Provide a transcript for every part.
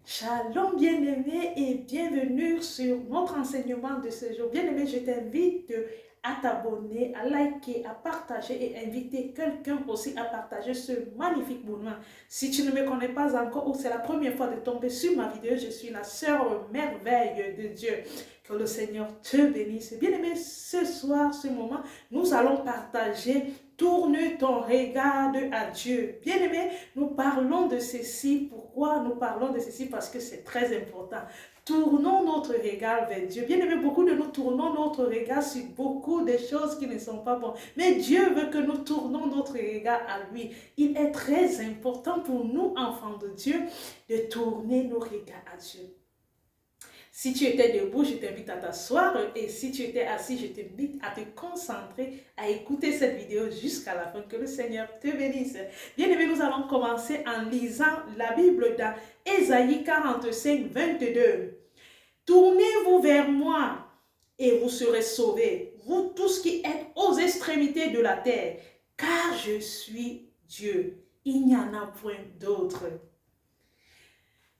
Shalom bien-aimé et bienvenue sur notre enseignement de ce jour. Bien-aimé, je t'invite à t'abonner, à liker, à partager et inviter quelqu'un aussi à partager ce magnifique mouvement. Si tu ne me connais pas encore ou c'est la première fois de tomber sur ma vidéo, je suis la sœur merveille de Dieu. Que le Seigneur te bénisse. Bien-aimé, ce soir, ce moment, nous allons partager tourne ton regard à Dieu. Bien-aimé, nous parlons de ceci. Pourquoi nous parlons de ceci? Parce que c'est très important. Tournons notre regard vers Dieu. Bien-aimé, beaucoup de nous tournons notre regard sur beaucoup de choses qui ne sont pas bonnes. Mais Dieu veut que nous tournons notre regard à lui. Il est très important pour nous, enfants de Dieu, de tourner nos regards à Dieu. Si tu étais debout, je t'invite à t'asseoir et si tu étais assis, je t'invite à te concentrer, à écouter cette vidéo jusqu'à la fin. Que le Seigneur te bénisse. Bien aimé, nous allons commencer en lisant la Bible dans Ésaïe 45, 22. Tournez-vous vers moi et vous serez sauvés, vous tous qui êtes aux extrémités de la terre, car je suis Dieu. Il n'y en a point d'autre.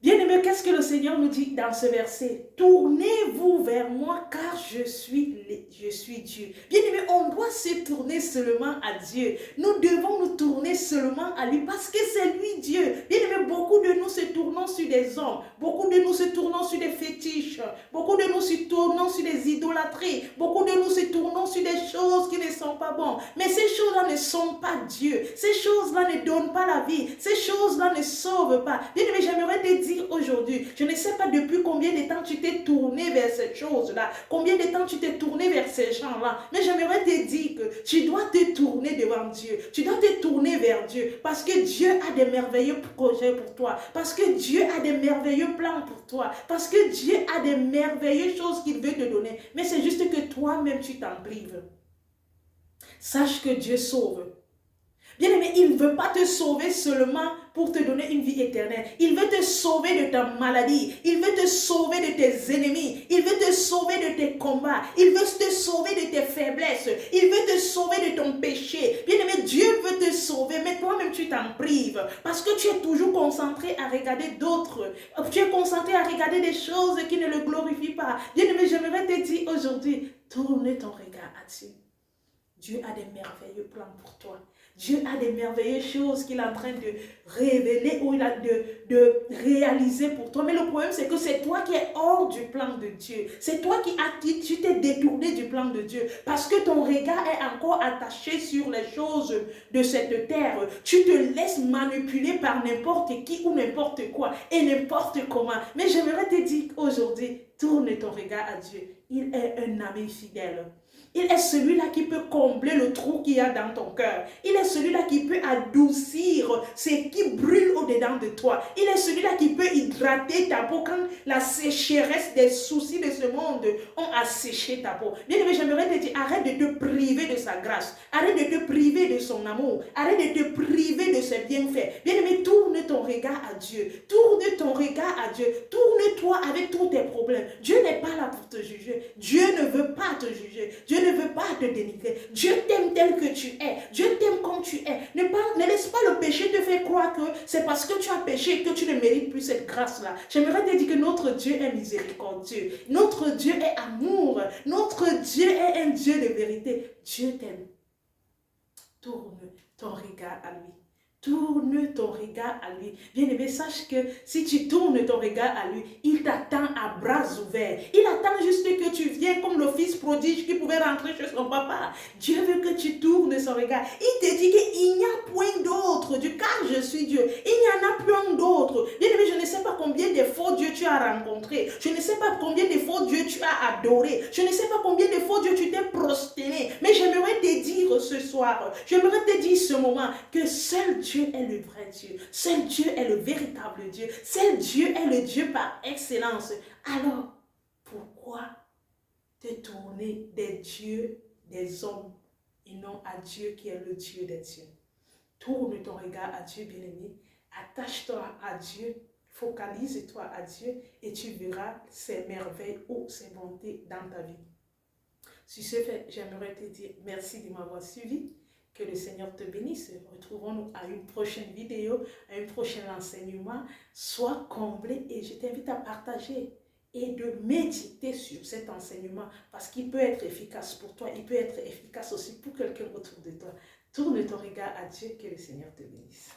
Bien-aimé, qu'est-ce que le Seigneur nous dit dans ce verset? Tournez-vous vers moi car je suis Dieu. Bien-aimé, on doit se tourner seulement à Dieu. Nous devons nous tourner seulement à lui parce que c'est lui Dieu. Bien-aimé, beaucoup de nous se tournons sur des hommes. Beaucoup de nous se tournons sur des fétiches. Beaucoup de nous se tournons sur des idolâtries. Beaucoup de nous se tournons sur des choses qui ne sont pas bonnes. Mais ces choses-là ne sont pas Dieu. Ces choses-là ne donnent pas la vie. Ces choses-là ne sauvent pas. Bien-aimé, j'aimerais te dire aujourd'hui, je ne sais pas depuis combien de temps tu t'es tourné vers cette chose-là, combien de temps tu t'es tourné vers ces gens-là, mais j'aimerais te dire que tu dois te tourner devant Dieu, tu dois te tourner vers Dieu, parce que Dieu a des merveilleux projets pour toi, parce que Dieu a des merveilleux plans pour toi, parce que Dieu a des merveilleuses choses qu'il veut te donner, mais c'est juste que toi-même tu t'en prives. Sache que Dieu sauve. Bien-aimé, il ne veut pas te sauver seulement pour te donner une vie éternelle. Il veut te sauver de ta maladie. Il veut te sauver de tes ennemis. Il veut te sauver de tes combats. Il veut te sauver de tes faiblesses. Il veut te sauver de ton péché. Bien-aimé, Dieu veut te sauver, mais toi-même tu t'en prives. Parce que tu es toujours concentré à regarder d'autres. Tu es concentré à regarder des choses qui ne le glorifient pas. Bien-aimé, j'aimerais te dire aujourd'hui, tourne ton regard à Dieu. Dieu a des merveilleux plans pour toi. Dieu a des merveilleuses choses qu'il est en train de révéler ou de réaliser pour toi. Mais le problème, c'est que c'est toi qui es hors du plan de Dieu. C'est toi tu t'es détourné du plan de Dieu. Parce que ton regard est encore attaché sur les choses de cette terre. Tu te laisses manipuler par n'importe qui ou n'importe quoi et n'importe comment. Mais j'aimerais te dire aujourd'hui, tourne ton regard à Dieu. Il est un ami fidèle. Il est celui-là qui peut combler le trou qu'il y a dans ton cœur. Il est celui-là qui peut adoucir ce qui brûle au-dedans de toi. Il est celui-là qui peut hydrater ta peau quand la sécheresse des soucis de ce monde ont asséché ta peau. Bien aimé, j'aimerais te dire, arrête de te priver de sa grâce. Arrête de te priver de son amour. Arrête de te priver de ses bienfaits. Bien aimé, tourne ton regard à Dieu. Tourne ton regard à Dieu. Tourne-toi avec tous tes problèmes. Dieu n'est pas là pour te juger. Dieu ne veut pas te juger. Dieu ne veut pas te dénigrer. Dieu t'aime tel que tu es. Dieu t'aime comme tu es. Ne laisse pas le péché te faire croire que c'est parce que tu as péché que tu ne mérites plus cette grâce-là. J'aimerais te dire que notre Dieu est miséricordieux. Notre Dieu est amour. Notre Dieu est un Dieu de vérité. Dieu t'aime. Tourne ton regard à lui. Tourne ton regard à lui. Bien-aimé, sache que si tu tournes ton regard à lui, il t'attend à bras ouverts. Il attend juste que tu viennes comme le fils prodige qui pouvait rentrer chez son papa. Dieu veut que tu tournes son regard. Il te dit qu'il n'y a point d'autre Dieu, car je suis Dieu. Il n'y en a point d'autre. Bien-aimé, je ne sais pas combien de faux dieux tu as rencontrés. Je ne sais pas combien de faux dieux tu as adorés. Je ne sais pas combien de faux dieux tu t'es prosterné. Mais j'aimerais te dire ce soir, j'aimerais te dire ce moment que seul Dieu est le vrai Dieu. Seul Dieu est le véritable Dieu. Seul Dieu est le Dieu par excellence. Alors, pourquoi te tourner des dieux des hommes et non à Dieu qui est le Dieu des dieux? Tourne ton regard à Dieu, bien-aimé. Attache-toi à Dieu. Focalise-toi à Dieu et tu verras ses merveilles ou ses bontés dans ta vie. Sur ce fait, j'aimerais te dire merci de m'avoir suivi. Que le Seigneur te bénisse. Retrouvons-nous à une prochaine vidéo, à un prochain enseignement. Sois comblé et je t'invite à partager et de méditer sur cet enseignement parce qu'il peut être efficace pour toi, il peut être efficace aussi pour quelqu'un autour de toi. Tourne ton regard à Dieu, que le Seigneur te bénisse.